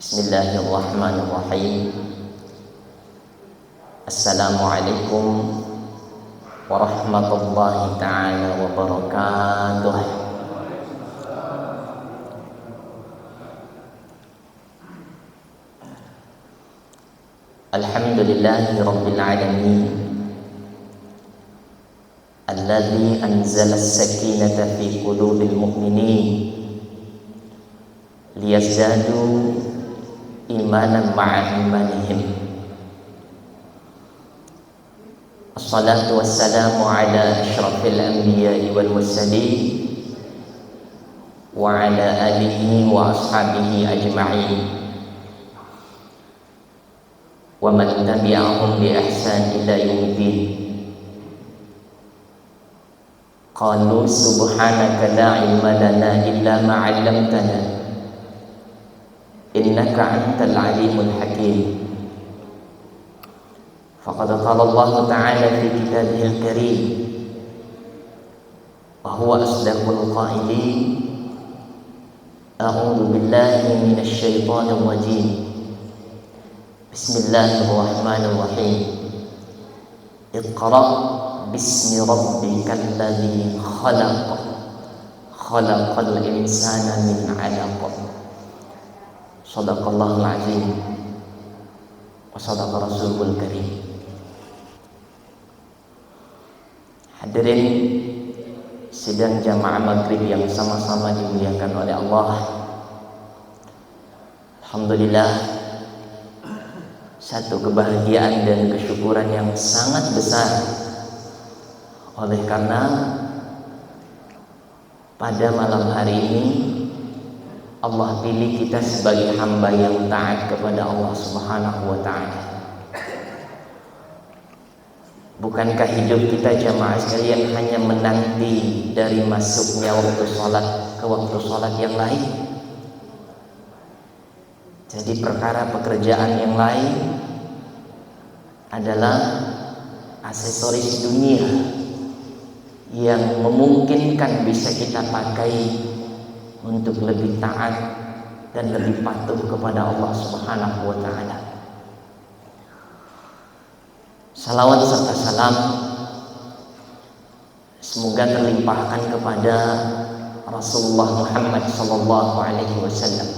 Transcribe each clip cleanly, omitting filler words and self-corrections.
Bismillahirrahmanirrahim. Assalamualaikum warahmatullahi ta'ala wabarakatuh. Alhamdulillahi rabbil alamin, alladzi anzala as-sakinata fi qulubil mu'minin liyazdadu imanan ma'a imanihim. Assalatu wassalamu ala asyrafil anbiya'i wal mursalin wa ala alihi wa ashabihi ajma'in wa man tabi'ahum bi ihsan ila yaumiddin. Qalu subhanaka la ilma lana illa ma 'allamtana innaka antal alimul hakim. Faqad qala Allah ta'ala fi kitabihil karim wa huwa asdaqul qailin. A'udzu billahi minasy syaithanir rajim. Bismillahirrahmanirrahim. Iqra bismi rabbikal ladzi khalaq. Khalaqal insana min 'alaq. Shadaqallahul azim wa shadaqa rasulul karim. Hadirin sidang jamaah maghrib yang sama-sama dimuliakan oleh Allah, alhamdulillah, satu kebahagiaan dan kesyukuran yang sangat besar oleh karena pada malam hari ini Allah pilih kita sebagai hamba yang taat kepada Allah Subhanahu wa ta'ala. Bukankah hidup kita jamaah sekalian hanya menanti dari masuknya waktu sholat ke waktu sholat yang lain? Jadi perkara pekerjaan yang lain adalah aksesoris dunia yang memungkinkan bisa kita pakai untuk lebih taat dan lebih patuh kepada Allah Subhanahu wa ta'ala. Salawat serta salam semoga terlimpahkan kepada Rasulullah Muhammad sallallahu alaihi wasallam,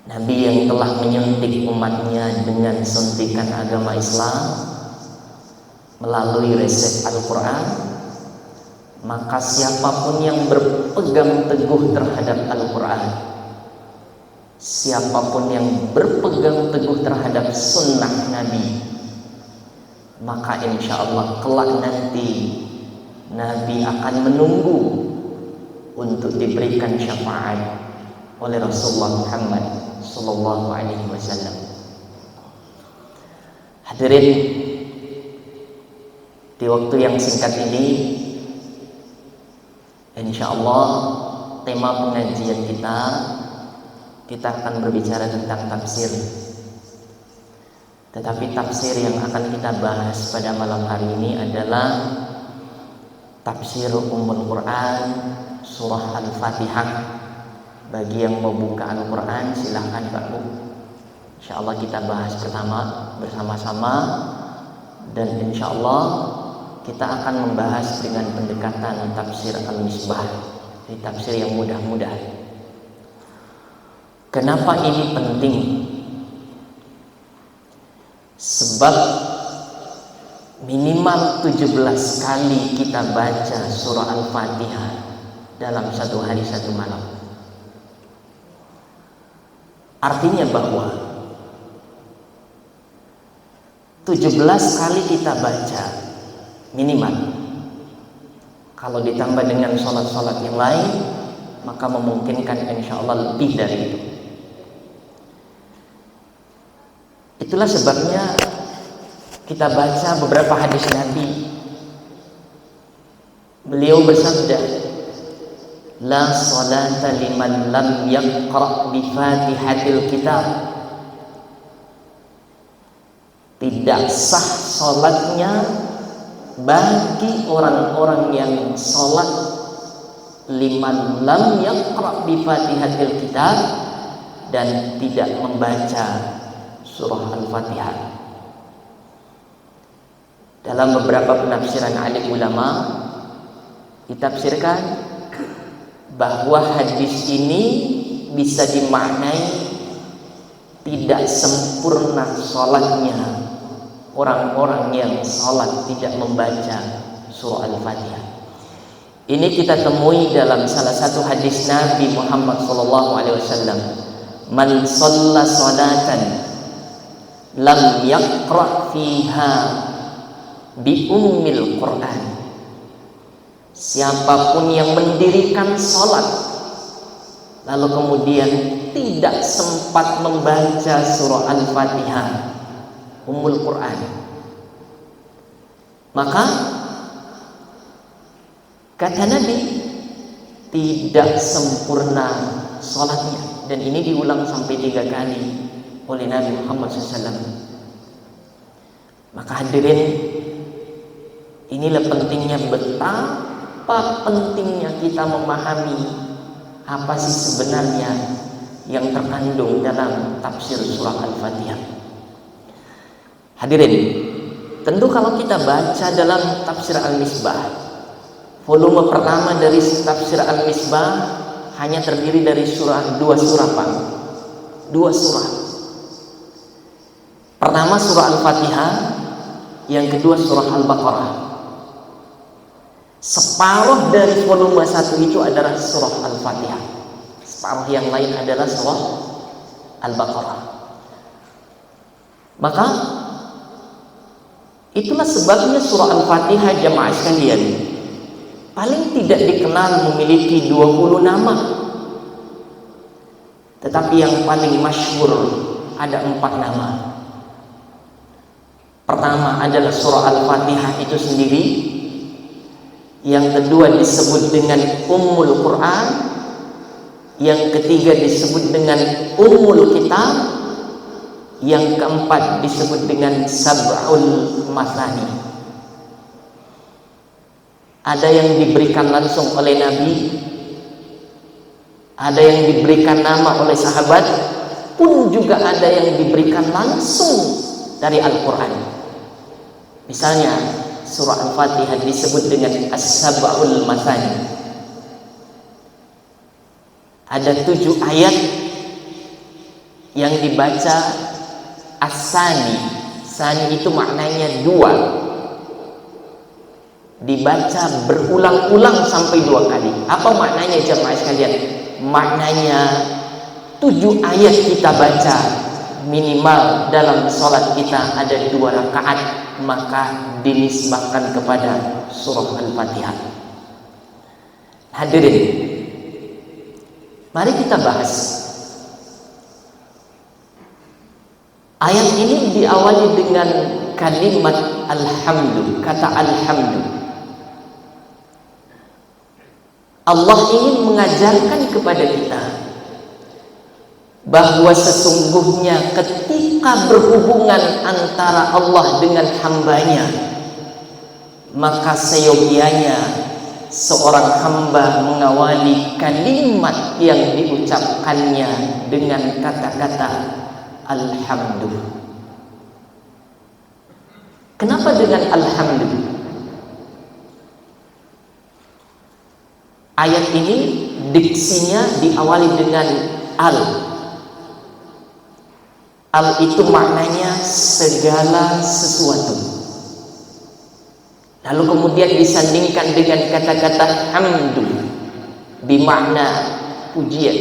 Nabi yang telah menyuntik umatnya dengan suntikan agama Islam melalui resep Al-Quran. Maka siapapun yang berpegang teguh terhadap Al-Quran, siapapun yang berpegang teguh terhadap sunnah Nabi, maka insya Allah kelak nanti Nabi akan menunggu untuk diberikan syafaat oleh Rasulullah Muhammad sallallahu alaihi wasallam. Hadirin, di waktu yang singkat ini insyaallah tema pengajian kita akan berbicara tentang tafsir. Tetapi tafsir yang akan kita bahas pada malam hari ini adalah tafsir Ummul Quran surah Al-Fatihah. Bagi yang mau buka Al-Quran silahkan Pak Bu. Insyaallah kita bahas bersama-sama, dan insyaallah kita akan membahas dengan pendekatan tafsir Al-Misbah, ini tafsir yang mudah-mudah. Kenapa ini penting? Sebab minimal 17 kali kita baca surah Al-Fatihah dalam satu hari satu malam. Artinya bahwa 17 kali kita baca minimal. Kalau ditambah dengan sholat-sholat yang lain, maka memungkinkan insya Allah lebih dari itu. Itulah sebabnya kita baca beberapa hadis Nabi. Beliau bersabda, la salata liman lam yaqra bi fatihatil kitab. Tidak sah sholatnya bagi orang-orang yang sholat liman lam yaqra bi fatihatil kitab, dan tidak membaca surah Al-Fatihah. Dalam beberapa penafsiran alim ulama ditafsirkan bahwa hadis ini bisa dimaknai tidak sempurna sholatnya orang-orang yang sholat tidak membaca surah Al-Fatihah. Ini kita temui dalam salah satu hadis Nabi Muhammad SAW. Man shalla salatan lam yaqra fiha bi ummil Quran. Siapapun yang mendirikan sholat lalu kemudian tidak sempat membaca surah Al-Fatihah, Ummul Quran, maka kata Nabi tidak sempurna sholatnya. Dan ini diulang sampai 3 kali oleh Nabi Muhammad SAW. Maka hadirin, inilah pentingnya, betapa pentingnya kita memahami apa sih sebenarnya yang terkandung dalam tafsir surah Al-Fatihah. Hadirin, tentu kalau kita baca dalam tafsir Al-Misbah, volume pertama dari tafsir Al-Misbah hanya terdiri dari 2 surah Pak. 2 surah. Pertama surah Al-Fatihah, yang kedua surah Al-Baqarah. Separuh dari volume 1 itu adalah surah Al-Fatihah. Separuh yang lain adalah surah Al-Baqarah. Maka itulah sebabnya surah Al-Fatihah jamaah sekalian paling tidak dikenal memiliki 20 nama, tetapi yang paling masyhur ada 4 nama. Pertama adalah surah Al-Fatihah itu sendiri, yang kedua disebut dengan Ummul Quran, yang ketiga disebut dengan Ummul Kitab, yang keempat disebut dengan Sab'ul Mathani. Ada yang diberikan langsung oleh Nabi, ada yang diberikan nama oleh sahabat, pun juga ada yang diberikan langsung dari Al-Quran. Misalnya surah Al-Fatihah disebut dengan As-Sab'ul Mathani. Ada 7 ayat yang dibaca As-Sani. Sani itu maknanya 2, dibaca berulang-ulang sampai 2 kali. Apa maknanya jemaah sekalian? Maknanya 7 ayat kita baca minimal dalam sholat kita ada 2 rakaat, maka dinisbahkan kepada surah Al-Fatihah. Hadirin, mari kita bahas. Ayat ini diawali dengan kalimat alhamdu, kata alhamdu. Allah ingin mengajarkan kepada kita bahwa sesungguhnya ketika berhubungan antara Allah dengan hambanya, maka seyogianya seorang hamba mengawali kalimat yang diucapkannya dengan kata-kata alhamdu. Kenapa dengan alhamdu? Ayat ini diksinya diawali dengan al. Al itu maknanya segala sesuatu. Lalu kemudian disandingkan dengan kata-kata hamdu, bermakna pujian.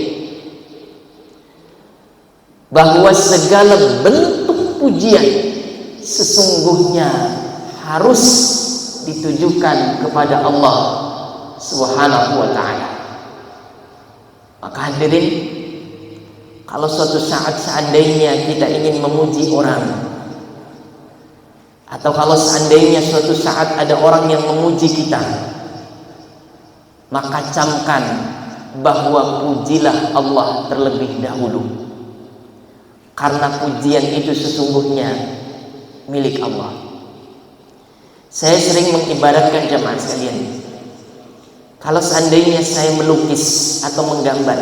Bahwa segala bentuk pujian sesungguhnya harus ditujukan kepada Allah Subhanahu wa ta'ala. Maka hadirin, kalau suatu saat seandainya kita ingin memuji orang, atau kalau seandainya suatu saat ada orang yang memuji kita, maka camkan bahwa pujilah Allah terlebih dahulu, karena pujian itu sesungguhnya milik Allah. Saya sering mengibaratkan jemaah sekalian, kalau seandainya saya melukis atau menggambar,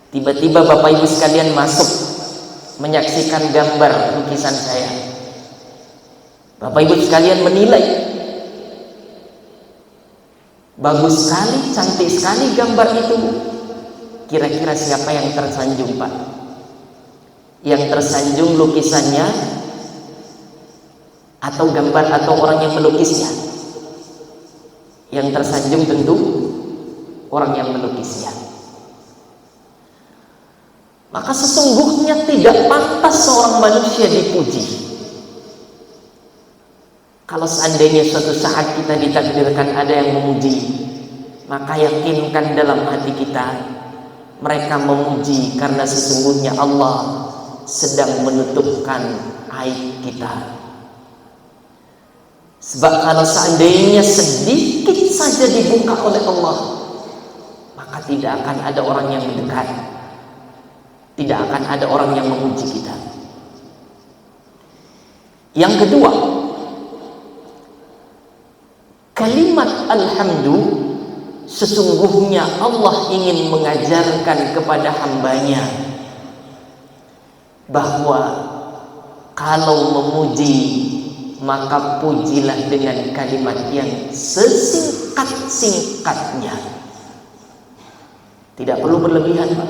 Tiba-tiba Bapak Ibu sekalian masuk menyaksikan gambar lukisan saya. Bapak Ibu sekalian menilai, bagus sekali, cantik sekali gambar itu. Kira-kira siapa yang tersanjung, Pak? Yang tersanjung lukisannya atau gambar atau orang yang melukisnya? Yang tersanjung tentu orang yang melukisnya. Maka sesungguhnya tidak pantas seorang manusia dipuji. Kalau seandainya suatu saat kita ditakdirkan ada yang memuji, maka yakinkan dalam hati kita, mereka memuji karena sesungguhnya Allah sedang menutupkan aib kita. Sebab kalau seandainya sedikit saja dibuka oleh Allah, maka tidak akan ada orang yang mendekat, tidak akan ada orang yang memuji kita. Yang kedua, kalimat alhamdu, sesungguhnya Allah ingin mengajarkan kepada hambanya bahwa kalau memuji, maka pujilah dengan kalimat yang sesingkat-singkatnya. Tidak perlu berlebihan, Pak.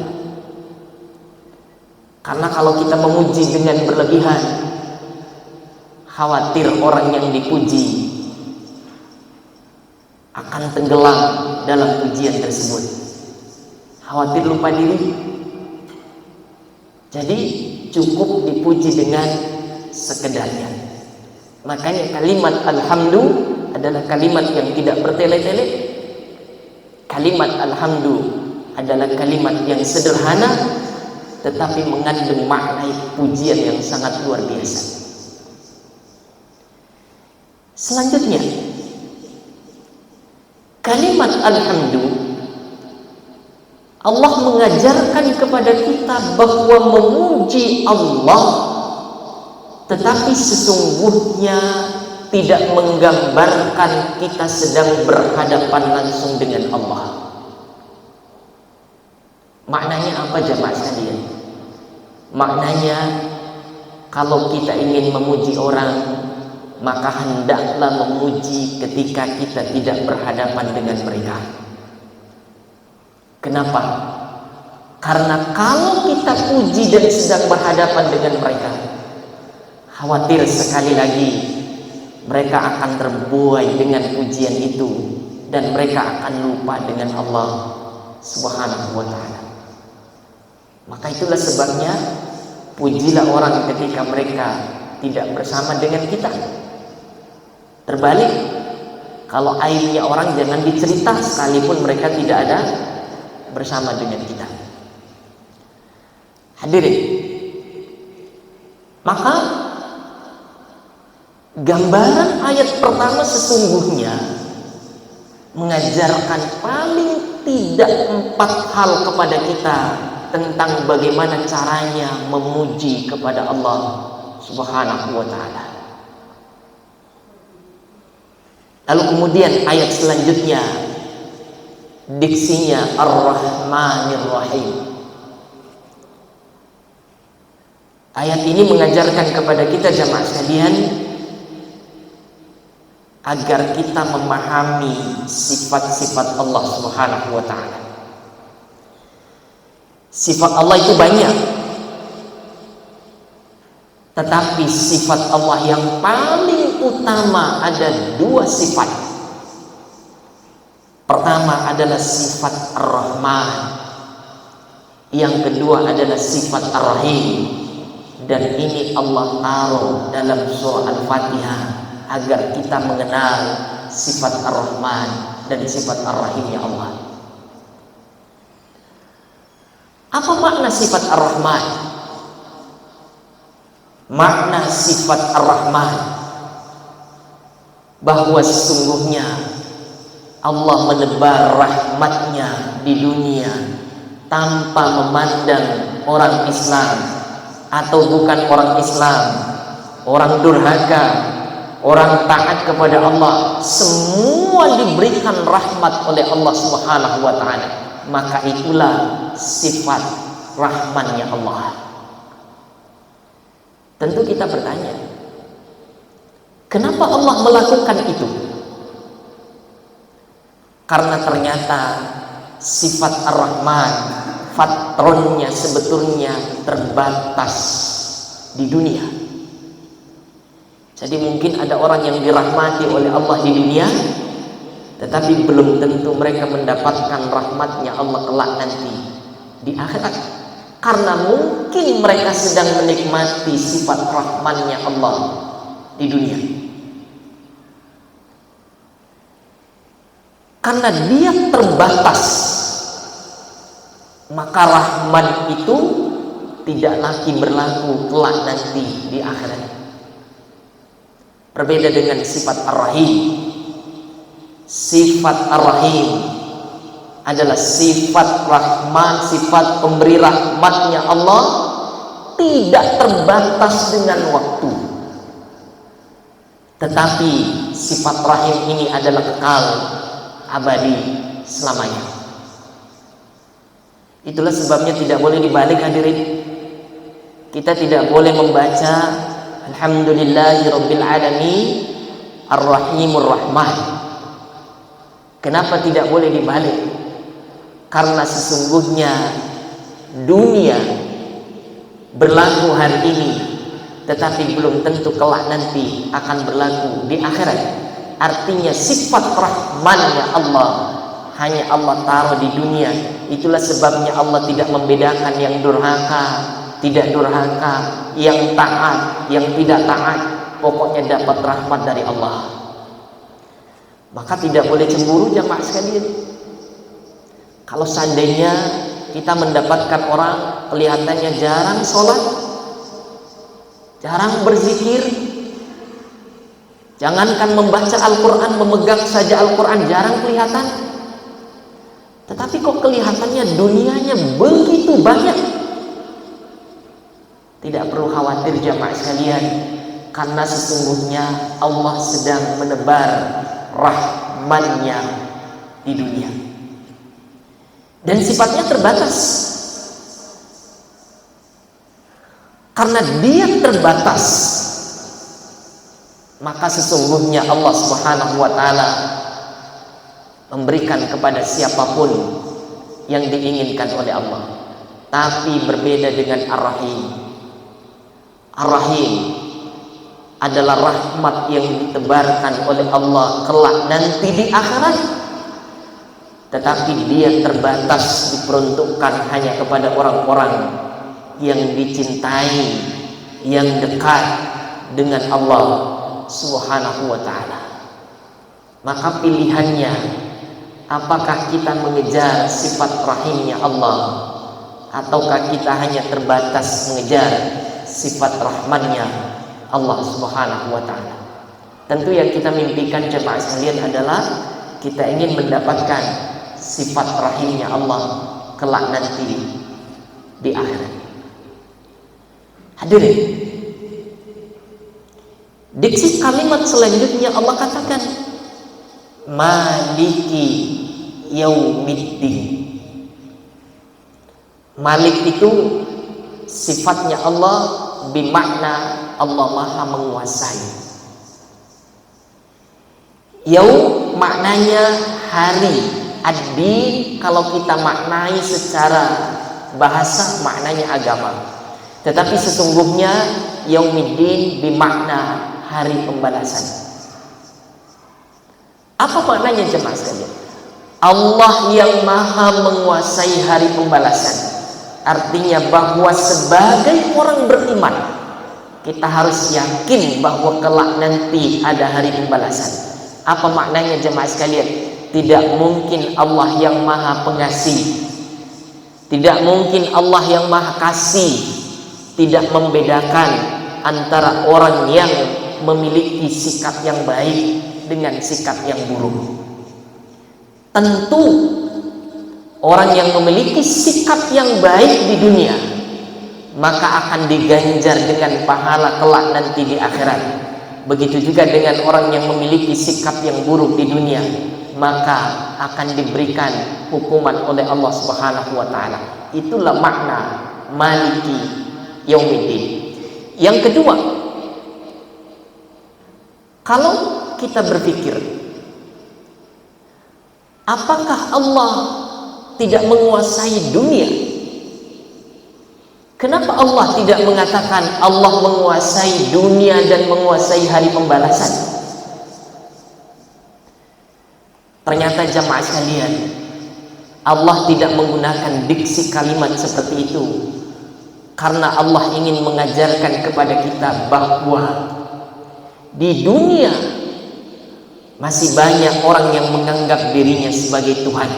Karena kalau kita memuji dengan berlebihan, khawatir orang yang dipuji akan tenggelam dalam pujian tersebut, khawatir lupa diri. Jadi cukup dipuji dengan sekedarnya. Makanya kalimat alhamdu adalah kalimat yang tidak bertele-tele. Kalimat alhamdu adalah kalimat yang sederhana tetapi mengandung makna pujian yang sangat luar biasa. Selanjutnya, kalimat alhamdu, Allah mengajarkan kepada kita bahwa memuji Allah tetapi sesungguhnya tidak menggambarkan kita sedang berhadapan langsung dengan Allah. Maknanya apa jemaah sekalian? Maknanya, kalau kita ingin memuji orang, maka hendaklah memuji ketika kita tidak berhadapan dengan mereka. Kenapa? Karena kalau kita puji dan sedang berhadapan dengan mereka, khawatir sekali lagi mereka akan terbuai dengan pujian itu dan mereka akan lupa dengan Allah Subhanahu wa ta'ala. Maka itulah sebabnya pujilah orang ketika mereka tidak bersama dengan kita. Terbalik, kalau aibnya orang jangan dicerita sekalipun mereka tidak ada bersama dengan kita. Hadirin, maka gambaran ayat pertama sesungguhnya mengajarkan paling tidak 4 hal kepada kita tentang bagaimana caranya memuji kepada Allah Subhanahu wa ta'ala. Lalu kemudian ayat selanjutnya diksinya Ar-Rahmanir Rahim. Ayat ini mengajarkan kepada kita jamaah sekalian agar kita memahami sifat-sifat Allah Subhanahu wa ta'ala. Sifat Allah itu banyak, tetapi sifat Allah yang paling utama ada 2 sifat. Pertama adalah sifat Ar-Rahman, yang kedua adalah sifat Ar-Rahim. Dan ini Allah taruh dalam surah Al-Fatihah agar kita mengenal sifat Ar-Rahman dan sifat Ar-Rahimnya Allah. Apa makna sifat Ar-Rahman? Makna sifat Ar-Rahman bahwa sesungguhnya Allah menebar rahmatnya di dunia tanpa memandang orang Islam atau bukan orang Islam, orang durhaka, orang taat kepada Allah, semua diberikan rahmat oleh Allah Subhanahu wa ta'ala. maka itulah sifat rahmannya Allah. Tentu kita bertanya, kenapa Allah melakukan itu? Karena ternyata sifat Ar-Rahman, fatronnya sebetulnya terbatas di dunia. Jadi mungkin ada orang yang dirahmati oleh Allah di dunia, tetapi belum tentu mereka mendapatkan rahmatnya Allah kelak nanti di akhirat. Karena mungkin mereka sedang menikmati sifat rahmannya Allah di dunia. Karena dia terbatas, maka rahman itu tidak lagi berlaku kelak nanti di akhirat. Berbeda dengan sifat Ar-Rahim. Sifat Ar-Rahim adalah sifat rahman, sifat pemberi rahmatnya Allah, tidak terbatas dengan waktu. Tetapi sifat rahim ini adalah kekal, abadi, selamanya. Itulah sebabnya tidak boleh dibalik, hadirin. Kita tidak boleh membaca Alhamdulillahirabbil alamin Ar-Rahimur Rahman. Kenapa tidak boleh dibalik? Karena sesungguhnya dunia berlaku hari ini, tetapi belum tentu kelak nanti akan berlaku di akhirat. Artinya sifat rahmannya Allah hanya Allah taruh di dunia. Itulah sebabnya Allah tidak membedakan yang durhaka, tidak durhaka, yang taat, yang tidak taat. Pokoknya dapat rahmat dari Allah. Maka tidak boleh cemburu jamaah sekalian. Kalau seandainya kita mendapatkan orang kelihatannya jarang sholat, jarang berzikir, jangankan membaca Al-Quran, memegang saja Al-Quran jarang kelihatan, tetapi kok kelihatannya dunianya begitu banyak. Tidak perlu khawatir jamaah sekalian, karena sesungguhnya Allah sedang menebar rahmannya di dunia. Dan sifatnya terbatas. Karena dia terbatas, maka sesungguhnya Allah Subhanahu wa ta'ala memberikan kepada siapapun yang diinginkan oleh Allah. Tapi berbeda dengan Ar-Rahim. Ar-Rahim adalah rahmat yang ditebarkan oleh Allah kelak nanti di akhirat. Tetapi dia terbatas, diperuntukkan hanya kepada orang-orang yang dicintai, yang dekat dengan Allah Subhanahu wa ta'ala. Maka pilihannya, apakah kita mengejar sifat rahimnya Allah, ataukah kita hanya terbatas mengejar sifat rahmannya Allah Subhanahu wa ta'ala. Tentu yang kita mimpikan jemaah sekalian adalah kita ingin mendapatkan sifat rahimnya Allah kelak nanti di akhirat. Hadirin, diksi kalimat selanjutnya Allah katakan Maliki Yaumiddin. Malik itu sifatnya Allah, bermakna Allah maha menguasai. Yaum maknanya hari. Ad-din kalau kita maknai secara bahasa maknanya agama, tetapi sesungguhnya Yaumiddin bermakna hari pembalasan. Apa maknanya jemaah sekalian? Allah yang maha menguasai hari pembalasan. Artinya bahwa sebagai orang beriman kita harus yakin bahwa kelak nanti ada hari pembalasan. Apa maknanya jemaah sekalian? Tidak mungkin Allah yang maha pengasih, tidak mungkin Allah yang maha kasih tidak membedakan antara orang yang memiliki sikap yang baik dengan sikap yang buruk. Tentu orang yang memiliki sikap yang baik di dunia maka akan diganjar dengan pahala kelak nanti di akhirat. Begitu juga dengan orang yang memiliki sikap yang buruk di dunia, maka akan diberikan hukuman oleh Allah Subhanahu wa taala. Itulah makna maliki yaumiddin. Yang kedua, kalau kita berpikir, apakah Allah tidak menguasai dunia? Kenapa Allah tidak mengatakan Allah menguasai dunia dan menguasai hari pembalasan? Ternyata jamaah sekalian, Allah tidak menggunakan diksi kalimat seperti itu karena Allah ingin mengajarkan kepada kita bahwa di dunia masih banyak orang yang menganggap dirinya sebagai Tuhan.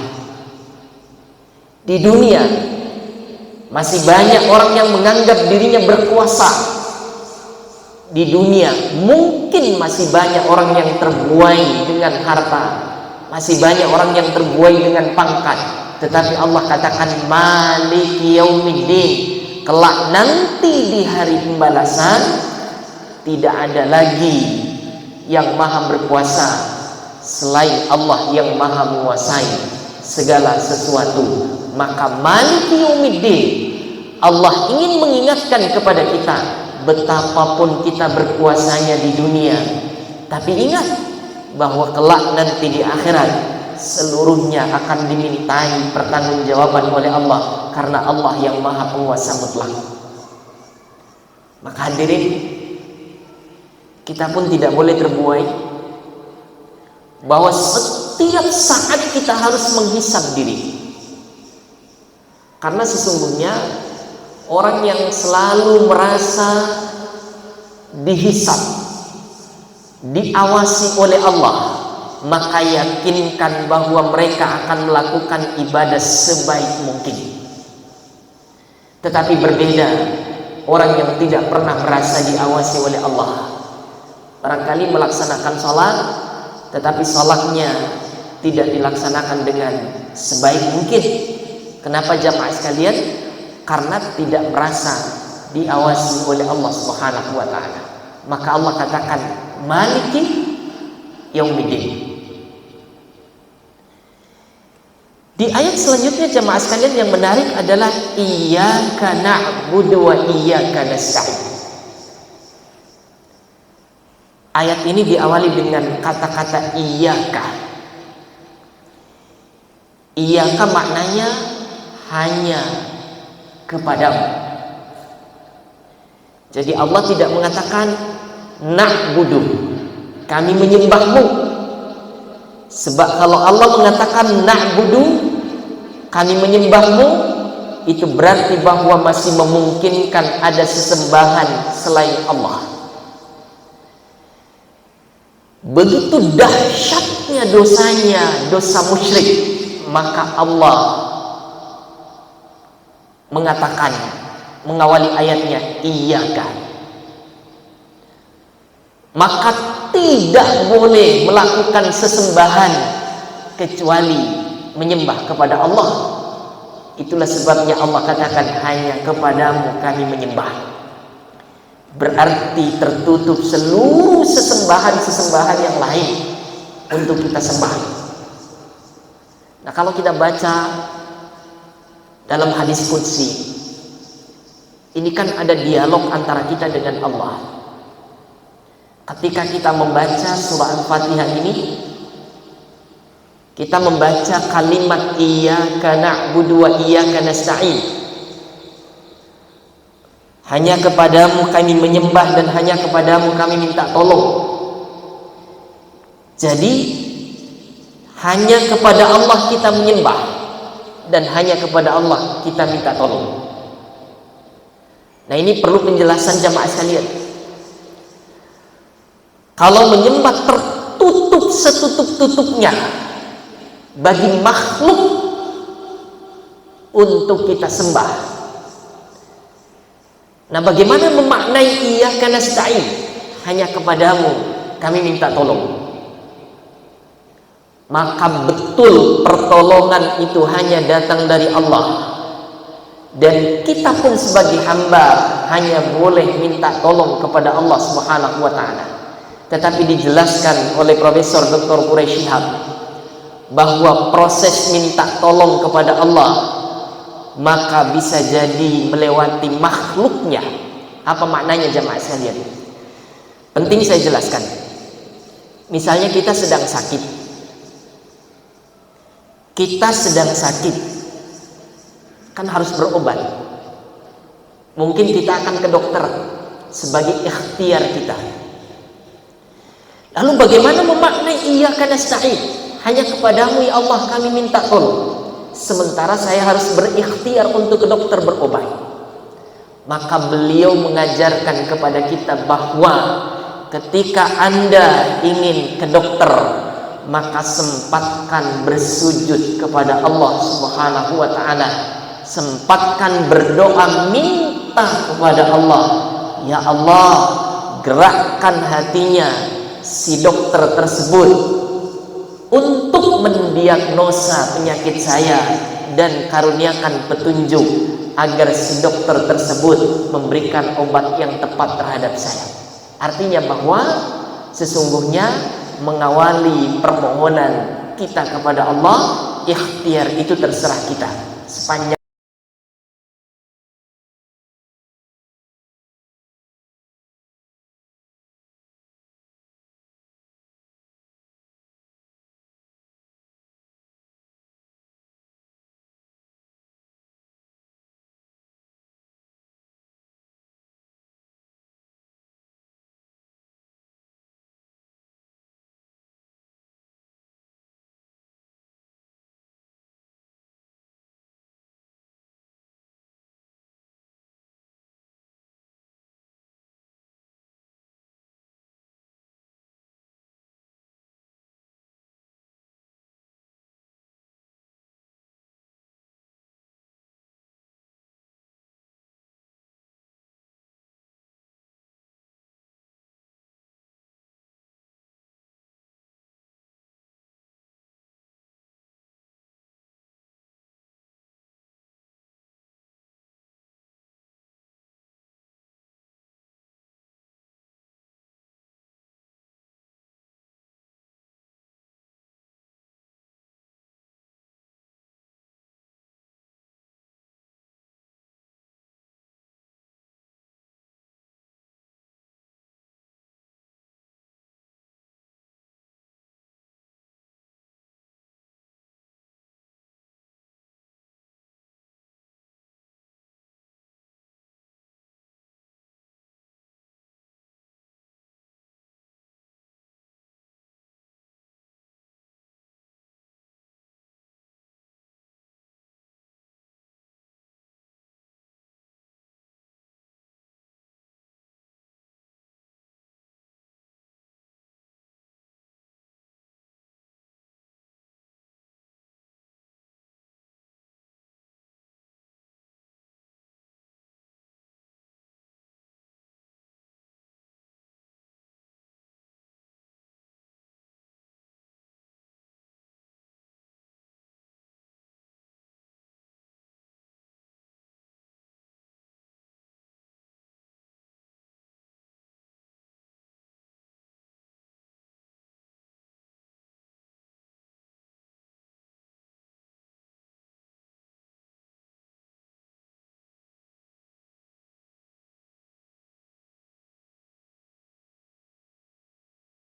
Di dunia masih banyak orang yang menganggap dirinya berkuasa. Di dunia mungkin masih banyak orang yang terbuai dengan harta, masih banyak orang yang terbuai dengan pangkat. Tetapi Allah katakan maliki yaumiddin, kelak nanti di hari pembalasan tidak ada lagi yang maha berkuasa selain Allah yang maha menguasai segala sesuatu. Maka maliki yaumiddin, Allah ingin mengingatkan kepada kita, betapapun kita berkuasanya di dunia, tapi ingat bahwa kelak nanti di akhirat seluruhnya akan dimintai pertanggungjawaban oleh Allah, karena Allah yang maha penguasa mutlak. Maka hadirin, kita pun tidak boleh terbuai bahwa setiap saat kita harus menghisab diri. Karena sesungguhnya orang yang selalu merasa dihisab, diawasi oleh Allah, maka yakinkan bahwa mereka akan melakukan ibadah sebaik mungkin. Tetapi berbeda orang yang tidak pernah merasa diawasi oleh Allah. Barangkali melaksanakan sholat, tetapi sholatnya tidak dilaksanakan dengan sebaik mungkin. Kenapa jamaah sekalian? Karena tidak merasa diawasi oleh Allah Subhanahu wa taala. Maka Allah katakan maliki yaumiddin. Di ayat selanjutnya jamaah sekalian yang menarik adalah iyyaka na'budu wa iyyaka nasta'in. Ayat ini diawali dengan kata-kata iyyaka. Iyyaka maknanya hanya kepadamu. Jadi Allah tidak mengatakan na'budu, kami menyembahmu. Sebab kalau Allah mengatakan na'budu, kami menyembahmu, itu berarti bahwa masih memungkinkan ada sesembahan selain Allah. Begitu dahsyatnya dosanya, dosa musyrik, maka Allah mengatakan, mengawali ayatnya iyyaka, maka tidak boleh melakukan sesembahan kecuali menyembah kepada Allah. Itulah sebabnya Allah katakan hanya kepadamu kami menyembah. Berarti tertutup seluruh sesembahan yang lain untuk kita sembah. Nah, kalau kita baca dalam hadis qudsi, ini kan ada dialog antara kita dengan Allah. Ketika kita membaca surah Al-Fatihah ini, kita membaca kalimat iyyaka na'budu wa iyyaka nasta'in. Hanya kepadamu kami menyembah dan hanya kepadamu kami minta tolong. Jadi hanya kepada Allah kita menyembah dan hanya kepada Allah kita minta tolong. Nah, ini perlu penjelasan jamaah sekalian. Kalau menyembah tertutup setutup-tutupnya bagi makhluk untuk kita sembah. Nah, bagaimana memaknai iyyaka nasta'in? Hanya kepadamu kami minta tolong. Maka betul pertolongan itu hanya datang dari Allah. Dan kita pun sebagai hamba hanya boleh minta tolong kepada Allah Subhanahu wa taala. Tetapi dijelaskan oleh Profesor Dr. Quraish Shihab bahwa proses minta tolong kepada Allah maka bisa jadi melewati makhluknya. Apa maknanya jamaah sekalian? Penting saya jelaskan. Misalnya kita sedang sakit. Kita sedang sakit, kan harus berobat. Mungkin kita akan ke dokter sebagai ikhtiar kita. Lalu bagaimana memaknai iyyaka nasta'in? Hanya kepadamu ya Allah kami minta tolong. Sementara saya harus berikhtiar untuk ke dokter berobat. Maka beliau mengajarkan kepada kita bahwa ketika Anda ingin ke dokter, maka sempatkan bersujud kepada Allah Subhanahu wa ta'ala. Sempatkan berdoa, minta kepada Allah, ya Allah, gerakkan hatinya si dokter tersebut untuk mendiagnosa penyakit saya dan karuniakan petunjuk agar si dokter tersebut memberikan obat yang tepat terhadap saya. Artinya bahwa sesungguhnya mengawali permohonan kita kepada Allah, ikhtiar itu terserah kita. Sepanjang